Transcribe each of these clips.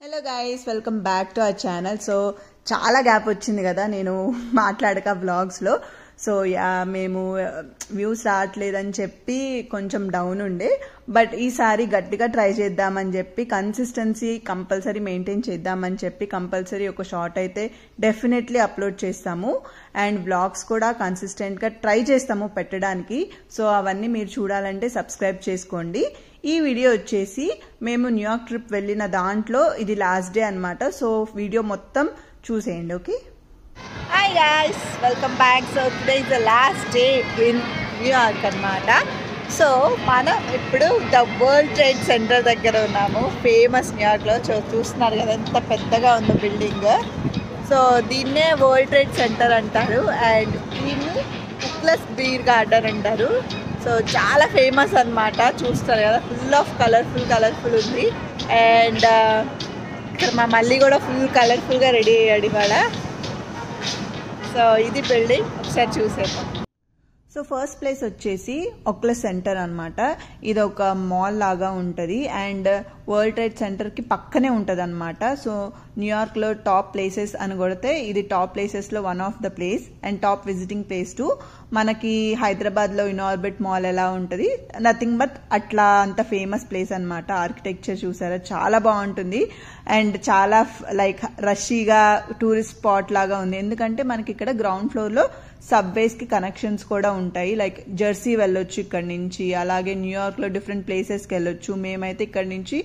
Hello guys, welcome back to our channel. So చాలా gap వచ్చింది కదా నేను మాట్లాడక వ్లాగ్స్లో. సో మేము వ్యూస్ రావట్లేదని చెప్పి కొంచెం డౌన్ ఉండే, బట్ ఈసారి గట్టిగా ట్రై చేద్దామని చెప్పి కన్సిస్టెన్సీ కంపల్సరీ మెయింటైన్ చేద్దామని చెప్పి కంపల్సరీ ఒక షార్ట్ అయితే డెఫినెట్లీ అప్లోడ్ చేస్తాము. అండ్ వ్లాగ్స్ కూడా కన్సిస్టెంట్గా ట్రై చేస్తాము పెట్టడానికి. సో అవన్నీ మీరు చూడాలంటే సబ్స్క్రైబ్ చేసుకోండి. ఈ వీడియో వచ్చేసి మేము న్యూయార్క్ ట్రిప్ వెళ్ళిన దాంట్లో ఇది లాస్ట్ డే అనమాట. సో వీడియో మొత్తం చూసేయండి. Okay, hi guys, welcome back. So today is the last day in New York అనమాట. సో మనం ఇప్పుడు ద వరల్డ్ ట్రేడ్ సెంటర్ దగ్గర ఉన్నాము, ఫేమస్ న్యూయార్క్లో. చూస్తున్నారు కదా ఎంత పెద్దగా ఉందో బిల్డింగ్. సో దీన్నే వరల్డ్ ట్రేడ్ సెంటర్ అంటారు. అండ్ దీన్ని ఉక్లెస్ బీర్ గార్డెన్ అంటారు. సో చాలా ఫేమస్ అనమాట. చూస్తారు కదా, ఫుల్ ఆఫ్ కలర్ఫుల్ ఉంది. అండ్ ఇక్కడ మా మళ్ళీ కూడా ఫుల్ కలర్ఫుల్గా రెడీ అయ్యాడు ఇవాళ. సో ఇది బిల్డింగ్, ఒకసారి చూసేద్దాం. సో ఫస్ట్ ప్లేస్ వచ్చేసి ఒక్లెస్ సెంటర్ అనమాట. ఇది ఒక మాల్ లాగా ఉంటుంది అండ్ వరల్డ్ ట్రేడ్ సెంటర్కి పక్కనే ఉంటుంది అనమాట. సో న్యూయార్క్లో టాప్ ప్లేసెస్ అని కొడితే ఇది టాప్ ప్లేసెస్లో one of the place and top visiting place to. మనకి హైదరాబాద్లో ఇనార్బిట్ మాల్ ఎలా ఉంటుంది, నథింగ్ బట్ అట్లా అంత ఫేమస్ ప్లేస్ అనమాట. ఆర్కిటెక్చర్ చూసారా, చాలా బాగుంటుంది అండ్ చాలా లైక్ రషీగా టూరిస్ట్ స్పాట్ లాగా ఉంది. ఎందుకంటే మనకి ఇక్కడ గ్రౌండ్ ఫ్లోర్లో సబ్వేస్కి కనెక్షన్స్ కూడా ఉంటాయి. లైక్ జెర్సీ వెళ్ళొచ్చు ఇక్కడ నుంచి, అలాగే న్యూయార్క్లో డిఫరెంట్ ప్లేసెస్కి వెళ్ళొచ్చు. మేమైతే ఇక్కడ నుంచి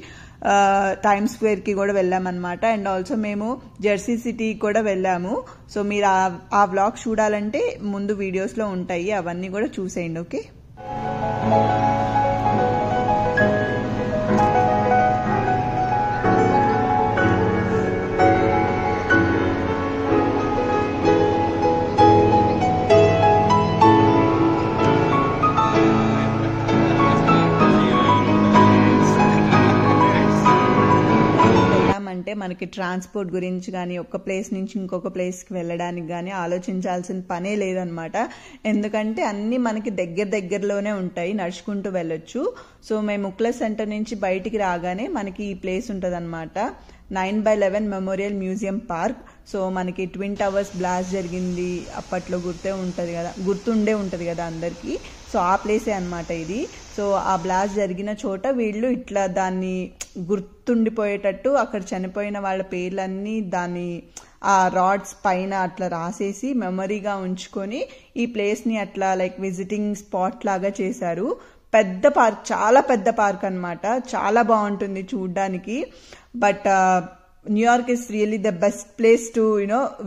టైమ్స్ స్క్వేర్కి కూడా వెళ్ళామన్నమాట. అండ్ ఆల్సో మేము జెర్సీ సిటీ కూడా వెళ్ళాము. సో మీరు ఆ వ్లాగ్ చూడాలంటే ముందు వీడియోస్లో ఉంటాయి, అవన్నీ కూడా చూసేయండి. ఓకే, అంటే మనకి ట్రాన్స్పోర్ట్ గురించి కానీ ఒక ప్లేస్ నుంచి ఇంకొక ప్లేస్కి వెళ్ళడానికి కానీ ఆలోచించాల్సిన పనే లేదనమాట. ఎందుకంటే అన్నీ మనకి దగ్గరలోనే ఉంటాయి, నడుచుకుంటూ వెళ్ళొచ్చు. సో మేము ఉక్లెస్ సెంటర్ నుంచి బయటికి రాగానే మనకి ఈ ప్లేస్ ఉంటుంది అనమాట, 9/11 మెమోరియల్ మ్యూజియం పార్క్. సో మనకి ట్విన్ టవర్స్ బ్లాస్ట్ జరిగింది అప్పట్లో, గుర్తుండే ఉంటుంది కదా అందరికీ. సో ఆ ప్లేసే అనమాట ఇది. సో ఆ బ్లాస్ట్ జరిగిన చోట వీళ్ళు ఇట్లా దాన్ని గుర్తుండిపోయేటట్టు అక్కడ చనిపోయిన వాళ్ళ పేర్లన్నీ దాన్ని ఆ రాడ్స్ పైన అట్లా రాసేసి మెమరీగా ఉంచుకొని ఈ ప్లేస్ని అట్లా లైక్ విజిటింగ్ స్పాట్ లాగా చేశారు. పెద్ద పార్క్, చాలా పెద్ద పార్క్ అనమాట, చాలా బాగుంటుంది చూడ్డానికి. But New York is really the best place to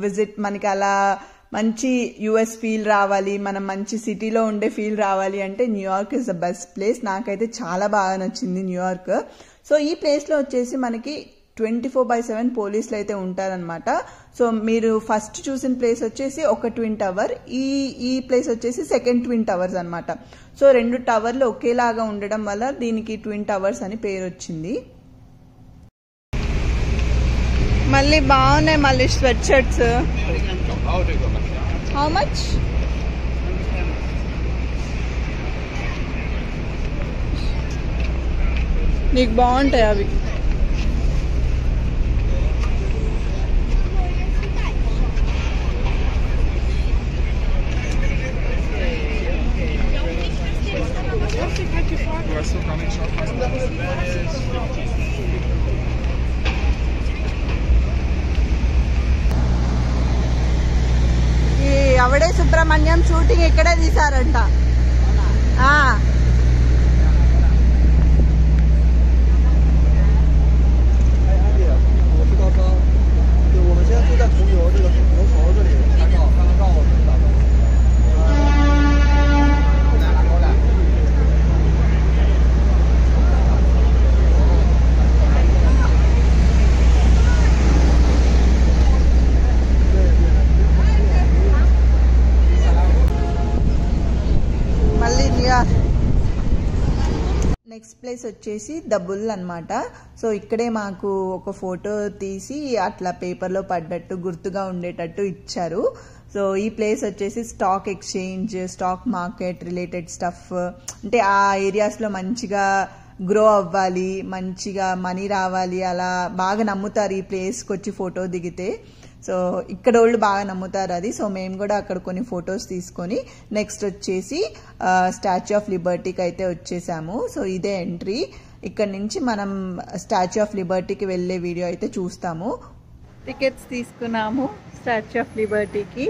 visit. మనకి అలా మంచి యుఎస్ ఫీల్ రావాలి, మనం మంచి సిటీలో ఉండే ఫీల్ రావాలి అంటే New York is the best place. నాకైతే చాలా బాగా నచ్చింది న్యూయార్క్. సో ఈ ప్లేస్లో వచ్చేసి మనకి 24/7 పోలీసులు అయితే ఉంటారనమాట. సో మీరు ఫస్ట్ చూసిన ప్లేస్ వచ్చేసి ఒక ట్విన్ టవర్, ఈ ప్లేస్ వచ్చేసి సెకండ్ ట్విన్ టవర్స్ అనమాట. సో 2 టవర్లు ఒకేలాగా ఉండడం వల్ల దీనికి ట్విన్ టవర్స్ అని పేరు వచ్చింది. మళ్ళీ బాగున్నాయి మళ్ళీ స్వెట్ షర్ట్స్. How much? నీకు బాగుంటాయి అవి. అవడే సుబ్రహ్మణ్యం షూటింగ్ ఇక్కడే తీశారంట. నెక్స్ట్ ప్లేస్ వచ్చేసి ద బుల్ అనమాట. సో ఇక్కడే మాకు ఒక ఫోటో తీసి అట్లా పేపర్లో పడ్డట్టు గుర్తుగా ఉండేటట్టు ఇచ్చారు. సో ఈ ప్లేస్ వచ్చేసి stock exchange, stock market related stuff, అంటే ఆ ఏరియాస్లో మంచిగా గ్రో అవ్వాలి, మంచిగా మనీ రావాలి, అలా బాగా నమ్ముతారు ఈ ప్లేస్కి వచ్చి ఫోటో దిగితే. సో ఇక్కడ వాళ్ళు బాగా నమ్ముతారు అది. సో మేము కూడా అక్కడ కొన్ని ఫొటోస్ తీసుకొని నెక్స్ట్ వచ్చేసి స్టాచ్యూ ఆఫ్ లిబర్టీకి అయితే వచ్చేసాము. సో ఇదే ఎంట్రీ. ఇక్కడ నుంచి మనం స్టాచ్యూ ఆఫ్ లిబర్టీకి వెళ్ళే వీడియో అయితే చూస్తాము. టికెట్స్ తీసుకున్నాము స్టాచ్యూ ఆఫ్ లిబర్టీకి.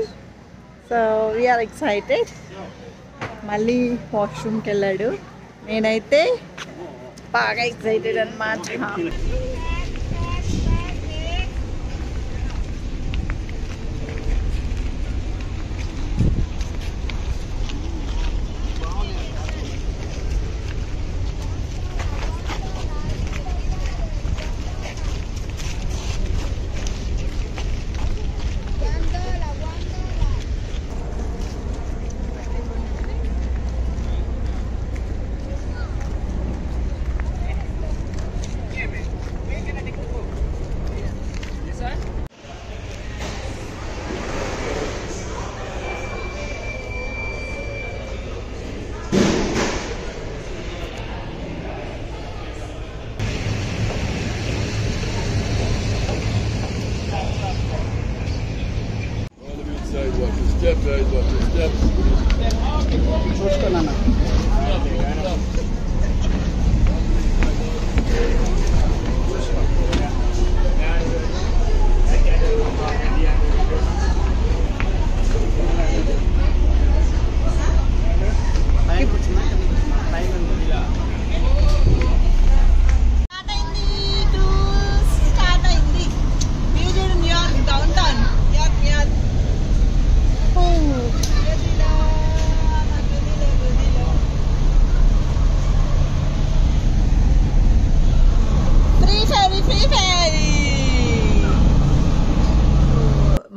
So we are excited. మళ్ళీ వాష్రూమ్కి వెళ్ళాడు, నేనైతే బాగా ఎక్సైటెడ్ అన్నమాట.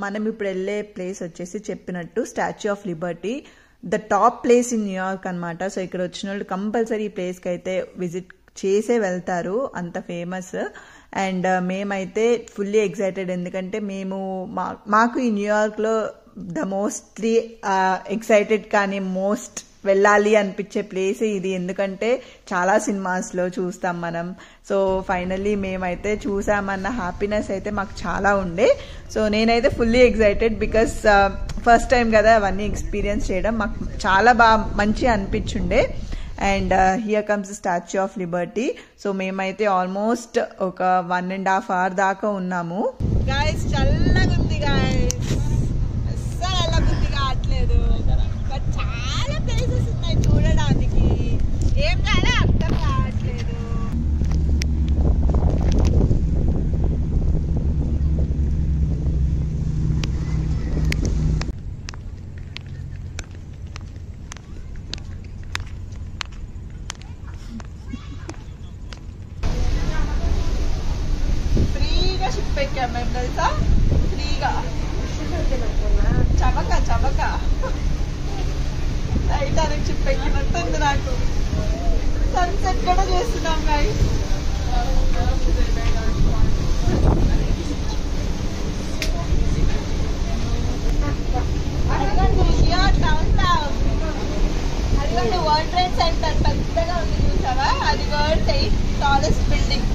మనం ఇప్పుడు వెళ్ళే ప్లేస్ వచ్చేసి చెప్పినట్టు statue of Liberty, the top place in New York అనమాట. సో ఇక్కడ వచ్చిన వాళ్ళు కంపల్సరీ ఈ ప్లేస్కి అయితే విజిట్ చేసే వెళ్తారు, అంత ఫేమస్. అండ్ మేమైతే ఫుల్లీ ఎక్సైటెడ్, ఎందుకంటే మాకు ఈ న్యూయార్క్లో ద మోస్ట్లీ ఎక్సైటెడ్ కానీ మోస్ట్ వెళ్ళాలి అనిపించే ప్లేస్ ఇది, ఎందుకంటే చాలా సినిమాస్లో చూస్తాం మనం. సో ఫైనల్లీ మేమైతే చూసామన్న హ్యాపీనెస్ అయితే మాకు చాలా ఉండే. సో నేనైతే fully excited, because first time కదా అవన్నీ ఎక్స్పీరియన్స్ చేయడం, మాకు చాలా బాగా మంచి అనిపించుండే. And here comes statue of liberty. So మేమైతే ఆల్మోస్ట్ ఒక 1.5 hour దాకా ఉన్నాము. గాయస్ చల్లగా ఉంది గాయస్, అస్సలు వెళ్ళబుద్ధి కావట్లేదు. బట్ చాలా ప్లేసెస్ ఉన్నాయి చూడడానికి, ఏం చేయాలో అర్థం కావట్లేదు. ఫ్రీగా షిప్ ఎక్కాం మేము తెలుసా, ఫ్రీగా చమక టైటానిక్ షిప్ ఎక్కినట్టుంది నాకు. సన్సెట్ కూడా చేస్తున్నాం గైస్. అదిగోండి వరల్డ్ ట్రేడ్ సెంటర్ పెద్దగా ఉంది చూసావా, అది world 8th tallest building.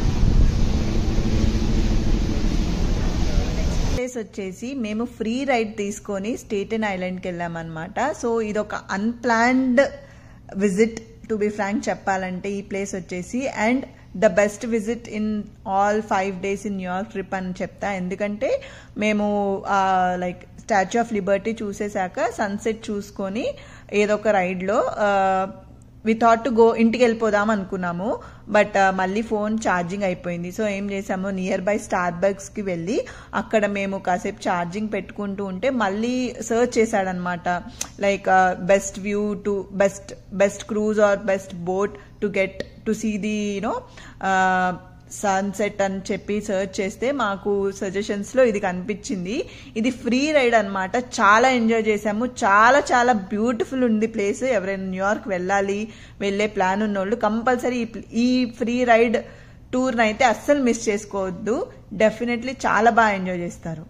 Place వచ్చేసి మేము ఫ్రీ రైడ్ తీసుకొని స్టేటెన్ ఐలాండ్కి వెళ్ళామన్నమాట. సో ఇదొక unplanned visit, to be frank చెప్పాలంటే ఈ ప్లేస్ వచ్చేసి. And the best visit in all 5 days in New York trip అని చెప్తా, ఎందుకంటే మేము లైక్ స్టాచ్యూ ఆఫ్ లిబర్టీ చూసేశాక సన్సెట్ చూసుకొని ఏదో ఒక రైడ్లో వి థాట్ టు గో, ఇంటికి వెళ్ళిపోదాం అనుకున్నాము. బట్ మళ్ళీ ఫోన్ ఛార్జింగ్ అయిపోయింది. సో ఏం చేసాము, నియర్ బై స్టార్బక్స్కి వెళ్ళి అక్కడ మేము కాసేపు ఛార్జింగ్ పెట్టుకుంటూ ఉంటే మళ్ళీ సర్చ్ చేశాడనమాట, like best view to best cruise or best boat to get to see the you know sunset అని చెప్పి సర్చ్ చేస్తే మాకు సజెషన్స్లో ఇది కనిపించింది. ఇది ఫ్రీ రైడ్ అనమాట, చాలా ఎంజాయ్ చేసాము. చాలా చాలా బ్యూటిఫుల్ ఉంది ప్లేస్. ఎవరైనా న్యూయార్క్ వెళ్ళే ప్లాన్ ఉన్నోళ్ళు కంపల్సరీ ఈ ఫ్రీ రైడ్ టూర్ని అయితే అస్సలు మిస్ చేసుకోవద్దు. డెఫినెట్లీ చాలా బాగా ఎంజాయ్ చేస్తారు.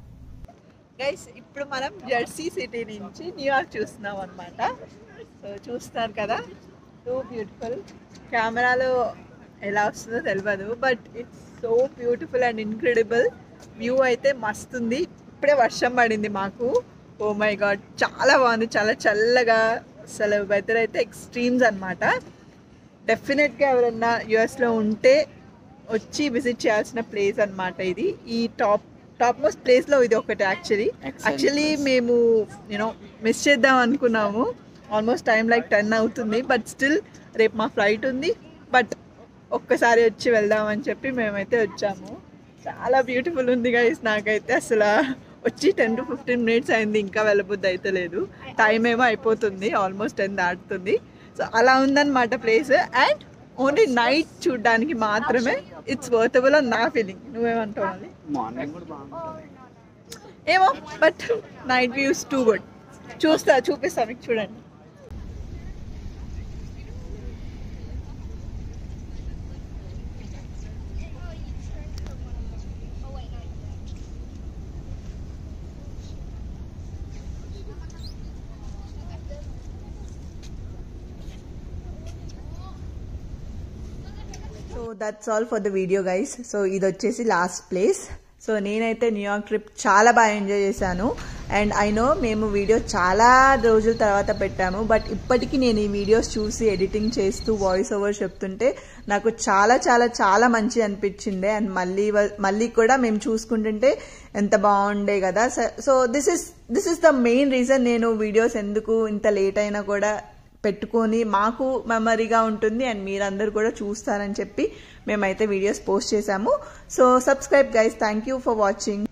గైస్ ఇప్పుడు మనం జెర్సీ సిటీ నుంచి న్యూయార్క్ చూస్తున్నాం అనమాట. సో చూస్తున్నారు కదా, టూ బ్యూటిఫుల్. కెమెరాలో ఎలా వస్తుందో తెలియదు, but it's so beautiful and incredible. View అయితే మస్తు ఉంది. ఇప్పుడే వర్షం పడింది మాకు. ఓ మై గాడ్, చాలా బాగుంది, చాలా చల్లగా. అసలు వెదర్ అయితే ఎక్స్ట్రీమ్స్ అనమాట. డెఫినెట్గా ఎవరన్నా యుఎస్లో ఉంటే వచ్చి విజిట్ చేయాల్సిన ప్లేస్ అనమాట ఇది. ఈ టాప్ మోస్ట్ ప్లేస్లో ఇది ఒకటి. యాక్చువల్లీ మేము మిస్ చేద్దాం అనుకున్నాము. ఆల్మోస్ట్ టైం లైక్ 10 అవుతుంది, బట్ స్టిల్ రేపు మా ఫ్లైట్ ఉంది. బట్ ఒక్కసారి వచ్చి వెళ్దామని చెప్పి మేమైతే వచ్చాము. చాలా బ్యూటిఫుల్ ఉంది గైస్. నాకైతే అసలు వచ్చి 10 to 15 minutes అయింది, ఇంకా వెళ్ళబుద్ధి అయితే లేదు. టైం ఏమో అయిపోతుంది, ఆల్మోస్ట్ 10 దాటుతుంది. సో అలా ఉందన్నమాట ప్లేస్. అండ్ ఓన్లీ నైట్ చూడడానికి మాత్రమే ఇట్స్ వర్తబుల్ అని నా ఫీలింగ్. నువ్వేమంటావు? ఏమో, but night views too good. చూపిస్తా మీకు, చూడండి. So that's all for the video guys. So ఇది వచ్చేసి లాస్ట్ ప్లేస్. సో నేనైతే న్యూయార్క్ ట్రిప్ చాలా బాగా ఎంజాయ్ చేశాను. అండ్ ఐ నో మేము వీడియో చాలా రోజుల తర్వాత పెట్టాము, బట్ ఇప్పటికీ నేను ఈ వీడియోస్ చూసి ఎడిటింగ్ చేస్తూ వాయిస్ ఓవర్ చెప్తుంటే నాకు చాలా చాలా చాలా మంచి అనిపించింది. అండ్ మళ్ళీ కూడా మేము చూసుకుంటుంటే ఎంత బాగుండే కదా. So this is the main reason నేను వీడియోస్ ఎందుకు ఇంత లేట్ అయినా కూడా పెట్టుకొని మాకు మెమరీగా ఉంటుంది అండ్ మీరందరూ కూడా చూస్తారని చెప్పి మేమైతే వీడియోస్ పోస్ట్ చేశాము. So subscribe guys. Thank you for watching.